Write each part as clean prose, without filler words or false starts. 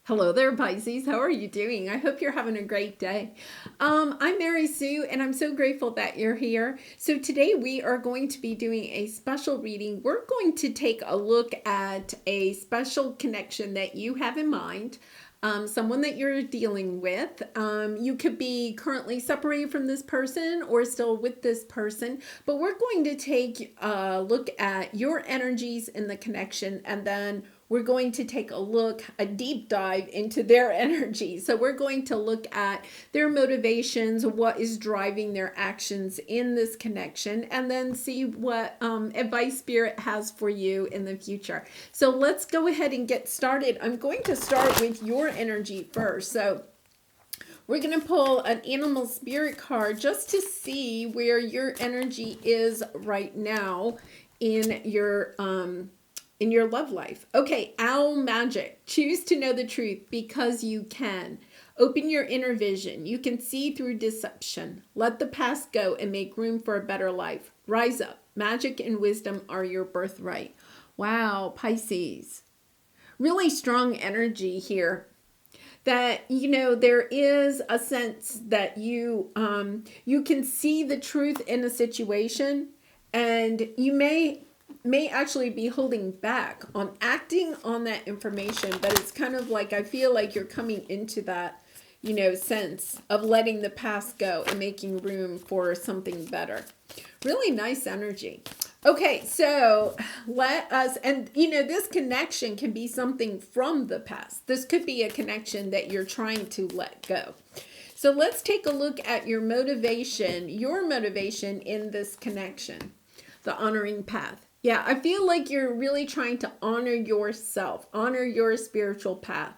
Hello there, Pisces. How are you doing? I hope you're having a great day. I'm Mary Sue, and I'm so grateful that you're here. So, today we are going to be doing a special reading. We're going to take a look at a special connection that you have in mind, someone that you're dealing with. You could be currently separated from this person or still with this person, but we're going to take a look at your energies in the connection, and then we're going to take a deep dive into their energy. So we're going to look at their motivations, what is driving their actions in this connection, and then see what advice Spirit has for you in the future. So let's go ahead and get started. I'm going to start with your energy first. So we're going to pull an animal spirit card just to see where your energy is right now in your love life. Okay, owl magic. Choose to know the truth because you can. Open your inner vision. You can see through deception. Let the past go and make room for a better life. Rise up. Magic and wisdom are your birthright. Wow, Pisces. Really strong energy here. That there is a sense that you can see the truth in a situation, and you may actually be holding back on acting on that information, but it's kind of like I feel like you're coming into that sense of letting the past go and making room for something better. Really nice energy. Okay, so let us, and this connection can be something from the past. This could be a connection that you're trying to let go. So let's take a look at your motivation in this connection, the honoring path. Yeah, I feel like you're really trying to honor yourself, honor your spiritual path,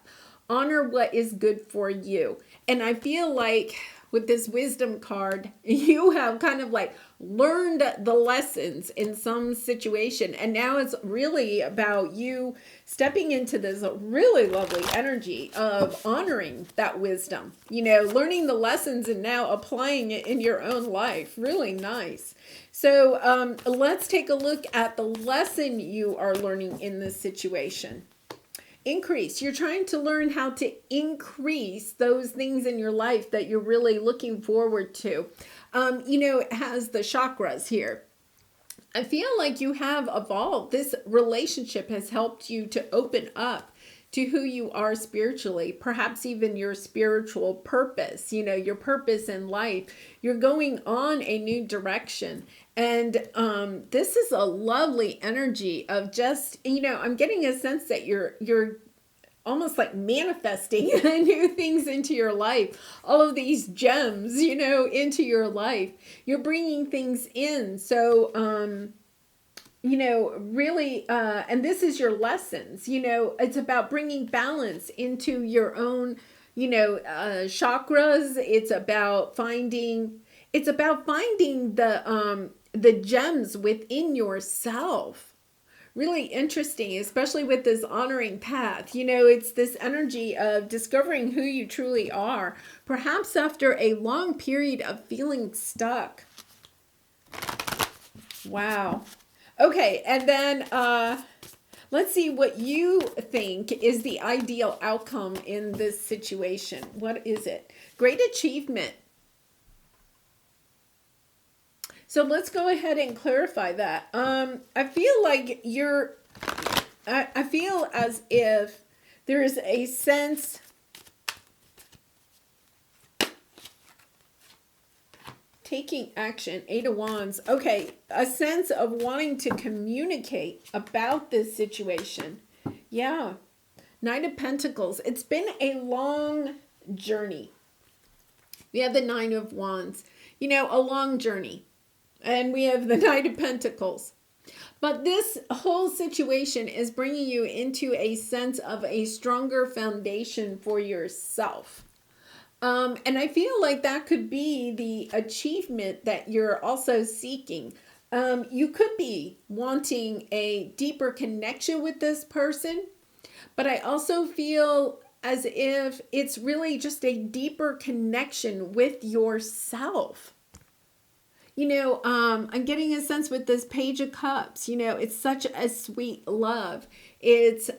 honor what is good for you. And I feel like with this wisdom card, you have kind of like learned the lessons in some situation. And now it's really about you stepping into this really lovely energy of honoring that wisdom, learning the lessons and now applying it in your own life. Really nice. So let's take a look at the lesson you are learning in this situation. Increase. You're trying to learn how to increase those things in your life that you're really looking forward to. It has the chakras here. I feel like you have evolved. This relationship has helped you to open up to who you are spiritually, perhaps even your spiritual purpose, your purpose in life. You're going on a new direction. And this is a lovely energy of just, I'm getting a sense that you're almost like manifesting new things into your life, all of these gems, into your life. You're bringing things in. So, really, and this is your lessons, it's about bringing balance into your own, chakras. It's about finding the gems within yourself. Really interesting, especially with this honoring path. It's this energy of discovering who you truly are, perhaps after a long period of feeling stuck. Wow. Okay, and then let's see what you think is the ideal outcome in this situation. What is it? Great achievement. So let's go ahead and clarify that. I feel like I feel as if there is a sense taking action, Eight of Wands. Okay, a sense of wanting to communicate about this situation. Yeah, Knight of Pentacles. It's been a long journey. We have the Nine of Wands. A long journey. And we have the Knight of Pentacles. But this whole situation is bringing you into a sense of a stronger foundation for yourself. And I feel like that could be the achievement that you're also seeking. You could be wanting a deeper connection with this person, but I also feel as if it's really just a deeper connection with yourself. I'm getting a sense with this Page of Cups, it's such a sweet love. It's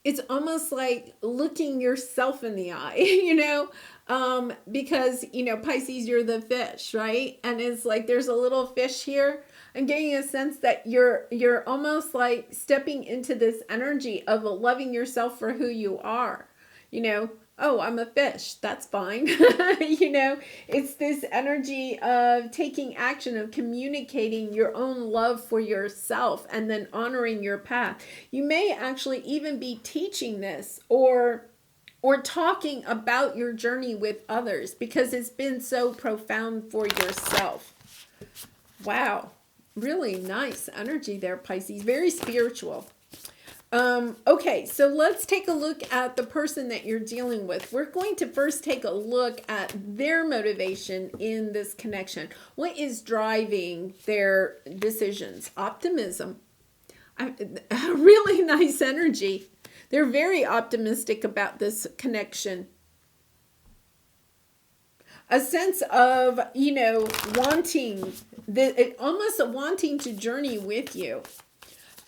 it's almost like looking yourself in the eye, you know, because, you know, Pisces, you're the fish, right? And it's like there's a little fish here. I'm getting a sense that you're almost like stepping into this energy of loving yourself for who you are. You know, oh, I'm a fish. That's fine. You know, it's this energy of taking action, of communicating your own love for yourself and then honoring your path. You may actually even be teaching this or talking about your journey with others because it's been so profound for yourself. Wow. Really nice energy there, Pisces. Very spiritual. Okay, so let's take a look at the person that you're dealing with. We're going to first take a look at their motivation in this connection. What is driving their decisions? Optimism. Really nice energy. They're very optimistic about this connection. A sense of, you know, wanting, almost wanting to journey with you.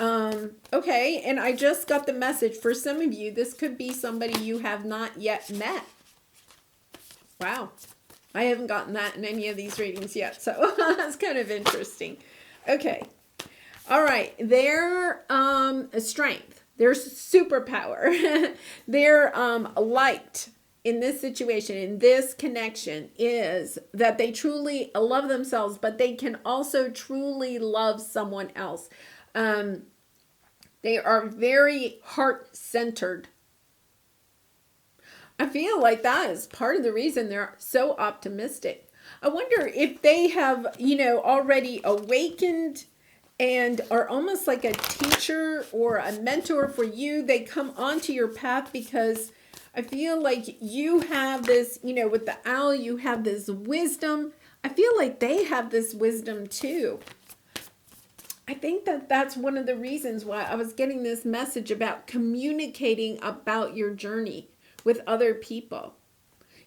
Okay, and I just got the message for some of you. This could be somebody you have not yet met. Wow. I haven't gotten that in any of these readings yet, so that's kind of interesting. Okay. All right. Their strength, their superpower, their light in this situation, in this connection, is that they truly love themselves, but they can also truly love someone else. They are very heart-centered. I feel like that is part of the reason they're so optimistic. I wonder if they have, you know, already awakened and are almost like a teacher or a mentor for you. They come onto your path because I feel like you have this, you know, with the owl, you have this wisdom. I feel like they have this wisdom too. I think that that's one of the reasons why I was getting this message about communicating about your journey with other people.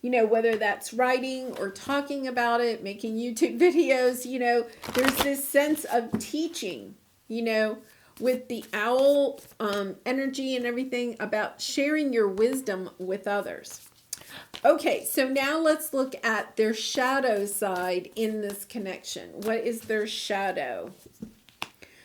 You know, whether that's writing or talking about it, making YouTube videos, you know, there's this sense of teaching, you know, with the owl energy and everything about sharing your wisdom with others. Okay, so now let's look at their shadow side in this connection. What is their shadow?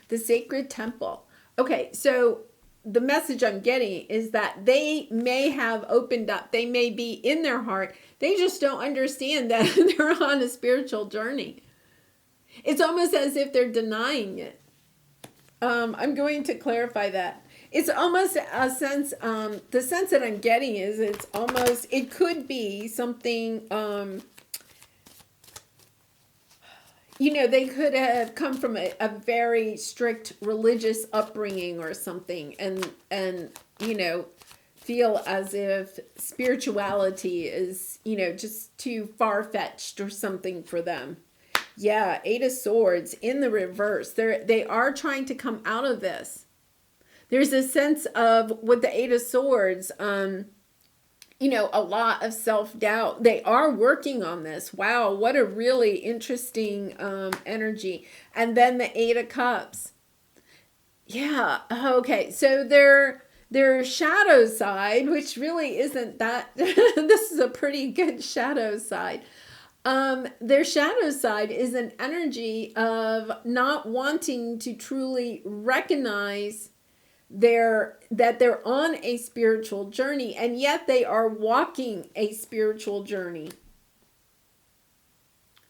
The sacred temple. Okay, so the message I'm getting is that they may have opened up. They may be in their heart. They just don't understand that they're on a spiritual journey. It's almost as if they're denying it. I'm going to clarify that. It's almost a sense, the sense that I'm getting is it's almost, it could be something, you know, they could have come from a very strict religious upbringing or something and, you know, feel as if spirituality is, you know, just too far-fetched or something for them. Yeah, Eight of Swords in the reverse. They are trying to come out of this. There's a sense of, with the Eight of Swords, you know, a lot of self-doubt. They are working on this. Wow, what a really interesting energy. And then the Eight of Cups. Yeah, okay. So their shadow side, which really isn't that, this is a pretty good shadow side. Their shadow side is an energy of not wanting to truly recognize that they're on a spiritual journey, and yet they are walking a spiritual journey.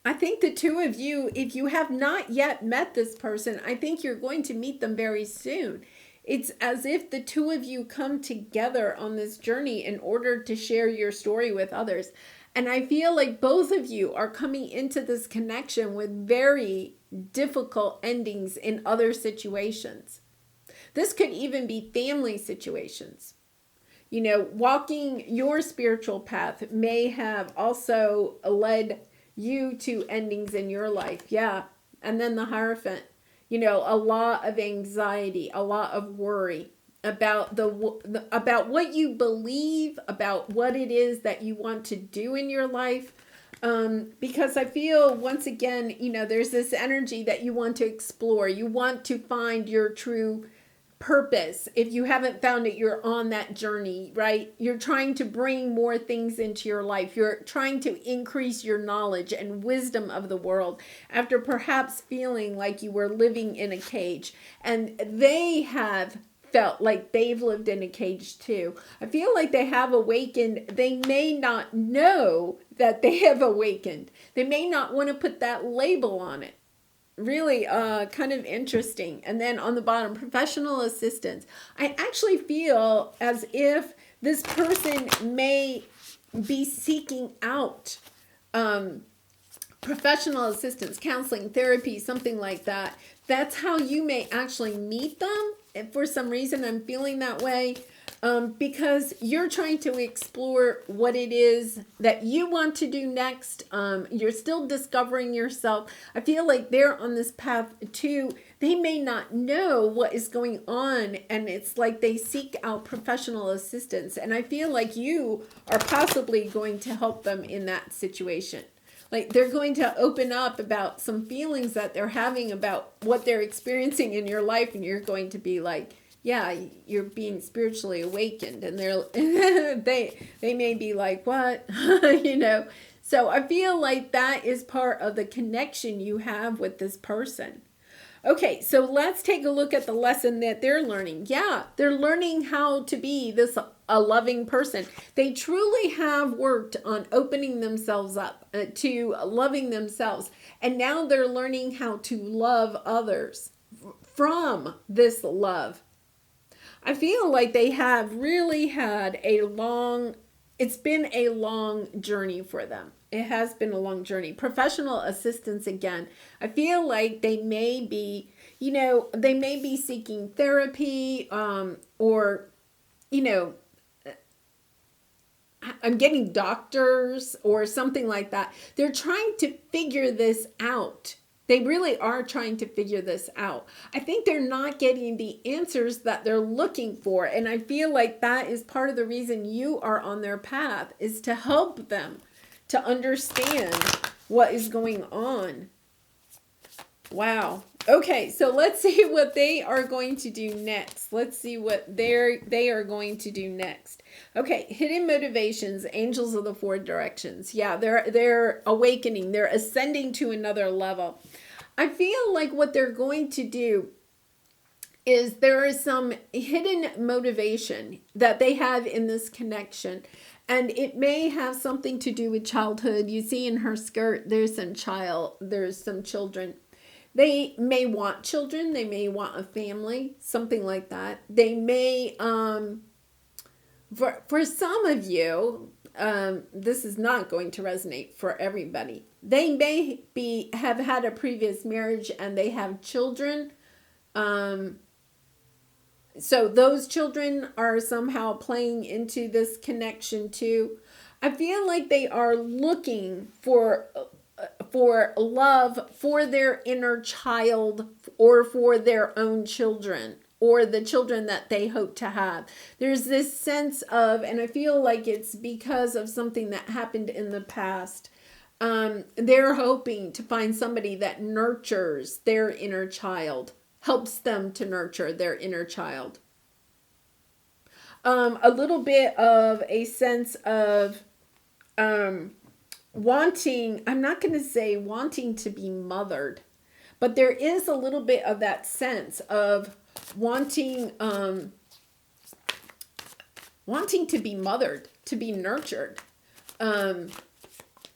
I think the two of you, if you have not yet met this person, I think you're going to meet them very soon. It's as if the two of you come together on this journey in order to share your story with others. And I feel like both of you are coming into this connection with very difficult endings in other situations. This could even be family situations. You know, walking your spiritual path may have also led you to endings in your life. Yeah. And then the Hierophant, you know, a lot of anxiety, a lot of worry about about what you believe, about what it is that you want to do in your life. Because I feel, once again, you know, there's this energy that you want to explore. You want to find your true purpose. If you haven't found it, you're on that journey, right? You're trying to bring more things into your life. You're trying to increase your knowledge and wisdom of the world after perhaps feeling like you were living in a cage. And they have felt like they've lived in a cage too. I feel like they have awakened. They may not know that they have awakened. They may not want to put that label on it. Really kind of interesting. And then on the bottom, professional assistance. I actually feel as if this person may be seeking out professional assistance, counseling, therapy, something like that. That's how you may actually meet them. And for some reason, I'm feeling that way. Because you're trying to explore what it is that you want to do next. You're still discovering yourself. I feel like they're on this path too. They may not know what is going on, and it's like they seek out professional assistance. And I feel like you are possibly going to help them in that situation. Like they're going to open up about some feelings that they're having about what they're experiencing in your life, and you're going to be like, yeah, you're being spiritually awakened. And they're they may be like, what? You know. So I feel like that is part of the connection you have with this person. Okay, so let's take a look at the lesson that they're learning. Yeah, they're learning how to be a loving person. They truly have worked on opening themselves up to loving themselves. And now they're learning how to love others from this love. I feel like they have really had it's been a long journey for them. It has been a long journey. Professional assistance again. I feel like they may be, they may be seeking therapy, or, I'm getting doctors or something like that. They're trying to figure this out. They really are trying to figure this out. I think they're not getting the answers that they're looking for. And I feel like that is part of the reason you are on their path, is to help them to understand what is going on. Wow. Okay, so let's see what they are going to do next. Let's see what they are going to do next. Okay, hidden motivations, angels of the four directions. Yeah, they're awakening. They're ascending to another level. I feel like what they're going to do is there is some hidden motivation that they have in this connection. And it may have something to do with childhood. You see in her skirt, there's some children. They may want children. They may want a family, something like that. They may, for some of you, this is not going to resonate for everybody. They may have had a previous marriage and they have children. So those children are somehow playing into this connection too. I feel like they are looking for love for their inner child, or for their own children, or the children that they hope to have. There's this sense of, and I feel like it's because of something that happened in the past. They're hoping to find somebody that nurtures their inner child, helps them to nurture their inner child. A little bit of a sense of wanting, I'm not going to say wanting to be mothered, but there is a little bit of that sense of wanting to be mothered, to be nurtured.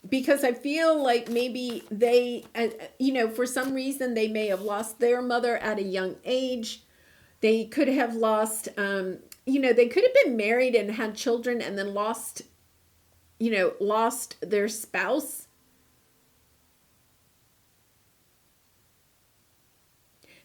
Because I feel like maybe they, for some reason they may have lost their mother at a young age. They could have lost, they could have been married and had children and then lost their spouse.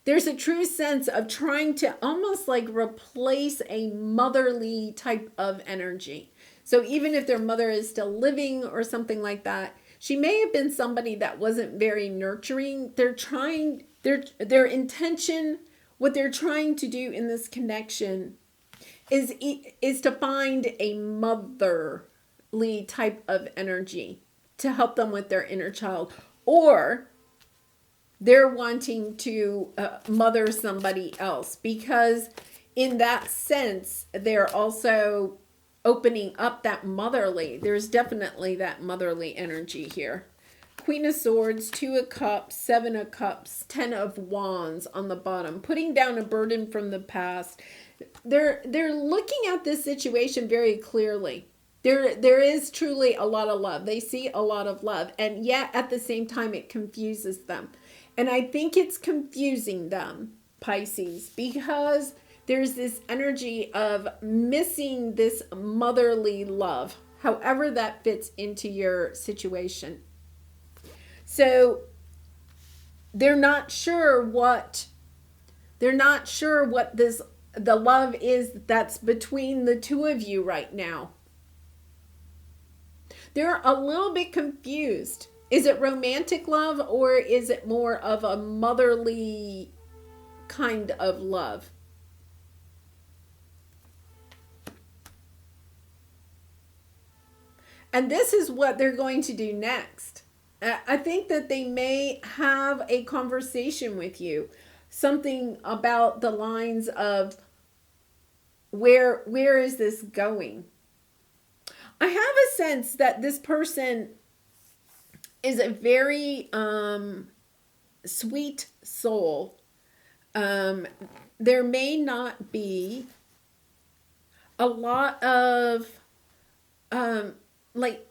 There's a true sense of trying to almost like replace a motherly type of energy. So even if their mother is still living or something like that, she may have been somebody that wasn't very nurturing. They're trying, their intention, what they're trying to do in this connection is to find a motherly type of energy to help them with their inner child, or they're wanting to mother somebody else, because in that sense, they're also opening up that motherly. There's definitely that motherly energy here. Queen of Swords, Two of Cups, Seven of Cups, Ten of Wands on the bottom, putting down a burden from the past. They're looking at this situation very clearly. There is truly a lot of love. They see a lot of love, and yet at the same time it confuses them. And I think it's confusing them, Pisces, because there's this energy of missing this motherly love, however that fits into your situation. So they're not sure what this the love is that's between the two of you right now. They're a little bit confused. Is it romantic love, or is it more of a motherly kind of love? And this is what they're going to do next. I think that they may have a conversation with you, something about the lines of where is this going? I have a sense that this person is a very sweet soul. There may not be a lot of like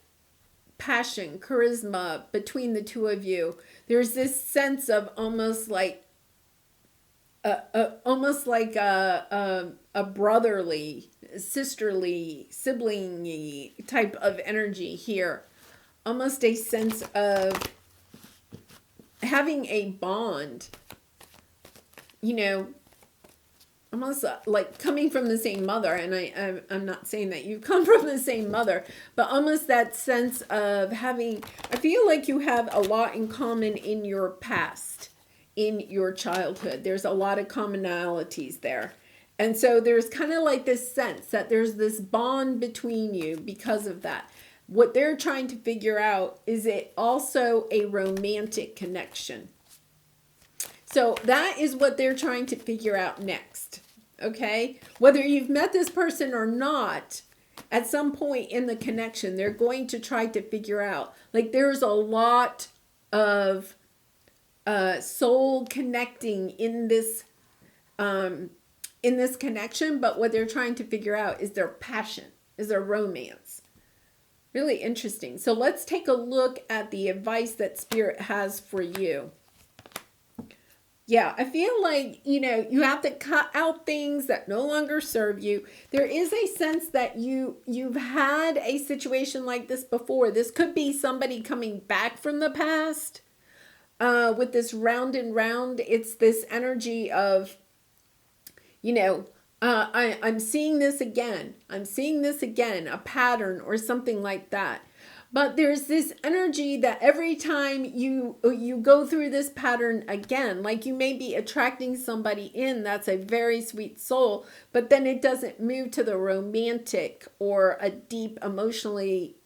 passion, charisma between the two of you. There's this sense of almost like a brotherly, sisterly, sibling-y type of energy here. Almost a sense of having a bond, you know, almost like coming from the same mother. And I'm not saying that you come from the same mother, but almost that sense of having, I feel like you have a lot in common in your past, in your childhood. There's a lot of commonalities there. And so there's kind of like this sense that there's this bond between you because of that. What they're trying to figure out, is it also a romantic connection? So that is what they're trying to figure out next, okay? Whether you've met this person or not, at some point in the connection, they're going to try to figure out. Like there's a lot of soul connecting in this connection, but what they're trying to figure out is their passion, is their romance. Really interesting. So let's take a look at the advice that Spirit has for you. Yeah, I feel like, you know, you have to cut out things that no longer serve you. There is a sense that you've had a situation like this before. This could be somebody coming back from the past with this round and round. It's this energy of, you know, I'm seeing this again. I'm seeing this again, a pattern or something like that. But there's this energy that every time you go through this pattern again, like you may be attracting somebody in that's a very sweet soul, but then it doesn't move to the romantic or a deep, emotionally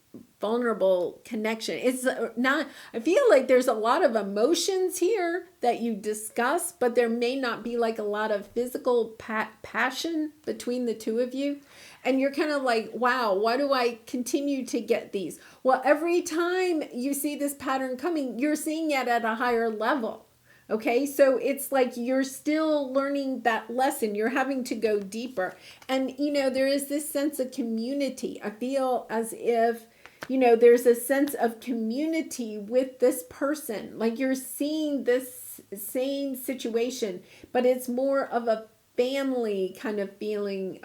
vulnerable connection. It's not, I feel like there's a lot of emotions here that you discuss, but there may not be like a lot of physical passion between the two of you. And you're kind of like, wow, why do I continue to get these? Well, every time you see this pattern coming, you're seeing it at a higher level. Okay, so it's like you're still learning that lesson. You're having to go deeper. And, you know, there is this sense of community. I feel as if, you know, there's a sense of community with this person. Like you're seeing this same situation, but it's more of a family kind of feeling,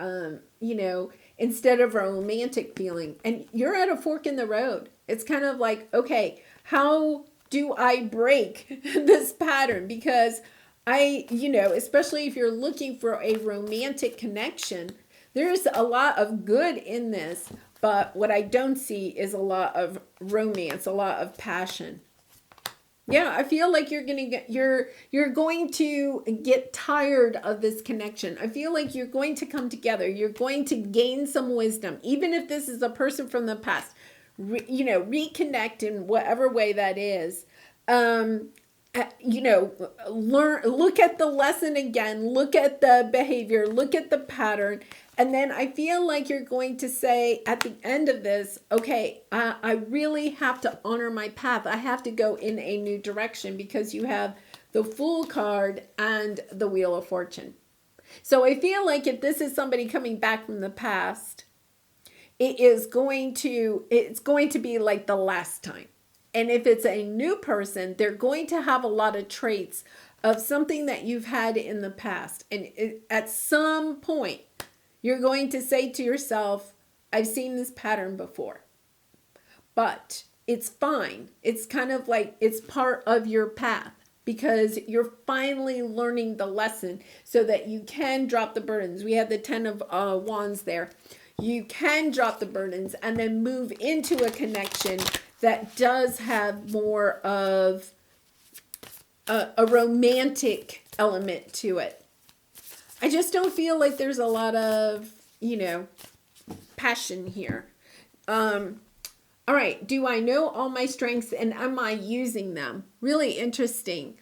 you know, instead of a romantic feeling. And you're at a fork in the road. It's kind of like, okay, how do I break this pattern? Because you know, especially if you're looking for a romantic connection, there's a lot of good in this, but what I don't see is a lot of romance, a lot of passion. Yeah, I feel like you're going to get tired of this connection. I feel like you're going to come together. You're going to gain some wisdom, even if this is a person from the past. You know, reconnect in whatever way that is. you know, look at the lesson again, look at the behavior, look at the pattern. And then I feel like you're going to say at the end of this, okay, I really have to honor my path. I have to go in a new direction, because you have the Fool card and the Wheel of Fortune. So I feel like if this is somebody coming back from the past, it's going to be like the last time. And if it's a new person, they're going to have a lot of traits of something that you've had in the past. And at some point, you're going to say to yourself, I've seen this pattern before. But it's fine. It's kind of like it's part of your path, because you're finally learning the lesson so that you can drop the burdens. We have the 10 of Wands there. You can drop the burdens and then move into a connection that does have more of a romantic element to it. I just don't feel like there's a lot of, passion here. All right, do I know all my strengths and am I using them? Really interesting.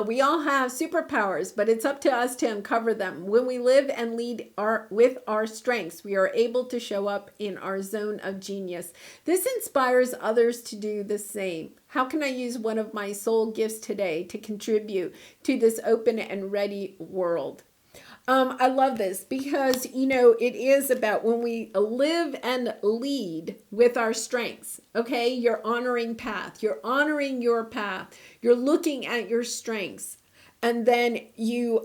We all have superpowers, but it's up to us to uncover them. When we live and lead with our strengths, we are able to show up in our zone of genius. This inspires others to do the same. How can I use one of my soul gifts today to contribute to this open and ready world? I love this because, it is about when we live and lead with our strengths, okay? You're honoring path. You're honoring your path. You're looking at your strengths. And then you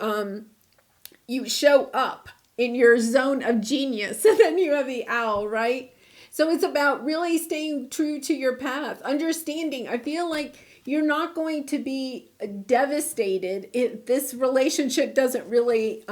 show up in your zone of genius. And then you have the owl, right? So it's about really staying true to your path. Understanding, I feel like you're not going to be devastated if this relationship doesn't really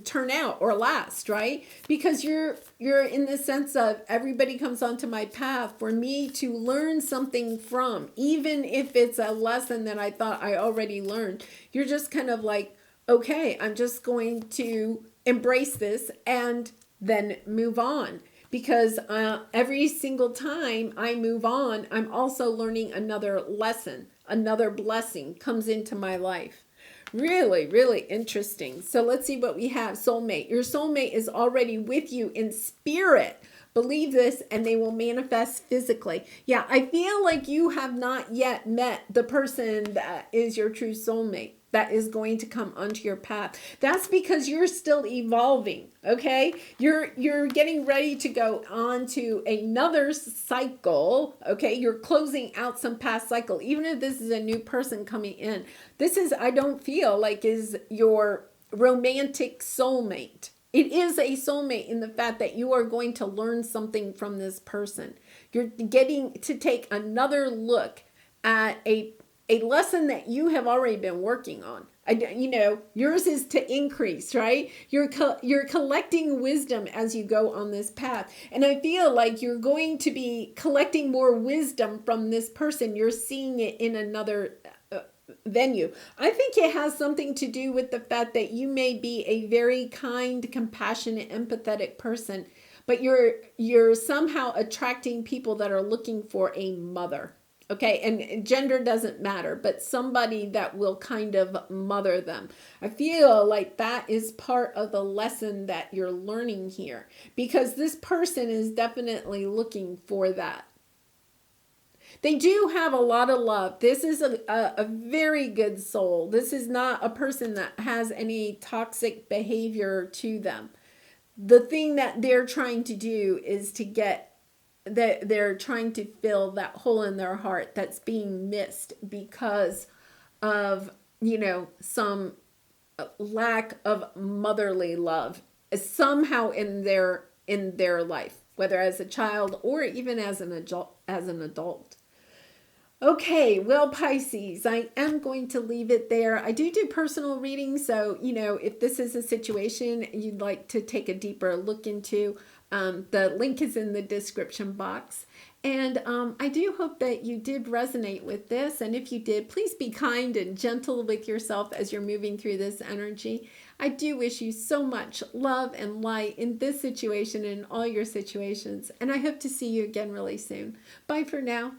turn out or last, right? Because you're in the sense of everybody comes onto my path for me to learn something from, even if it's a lesson that I thought I already learned. You're just kind of like, okay, I'm just going to embrace this and then move on. Because every single time I move on, I'm also learning another lesson, another blessing comes into my life. Really, really interesting. So let's see what we have. Soulmate. Your soulmate is already with you in spirit. Believe this and they will manifest physically. Yeah, I feel like you have not yet met the person that is your true soulmate, that is going to come onto your path. That's because you're still evolving, okay? You're getting ready to go on to another cycle, okay? You're closing out some past cycle. Even if this is a new person coming in, this is, I don't feel like, is your romantic soulmate. It is a soulmate in the fact that you are going to learn something from this person. You're getting to take another look at a lesson that you have already been working on. Yours is to increase, right? You're collecting wisdom as you go on this path. And I feel like you're going to be collecting more wisdom from this person. You're seeing it in another venue. I think it has something to do with the fact that you may be a very kind, compassionate, empathetic person, but you're somehow attracting people that are looking for a mother. Okay, and gender doesn't matter, but somebody that will kind of mother them. I feel like that is part of the lesson that you're learning here, because this person is definitely looking for that. They do have a lot of love. This is a very good soul. This is not a person that has any toxic behavior to them. The thing that they're trying to do is to get that they're trying to fill that hole in their heart that's being missed because of, some lack of motherly love somehow in their life, whether as a child or even as an adult. Okay, well, Pisces, I am going to leave it there. I do personal readings, so, if this is a situation you'd like to take a deeper look into, the link is in the description box. And I do hope that you did resonate with this. And if you did, please be kind and gentle with yourself as you're moving through this energy. I do wish you so much love and light in this situation and all your situations. And I hope to see you again really soon. Bye for now.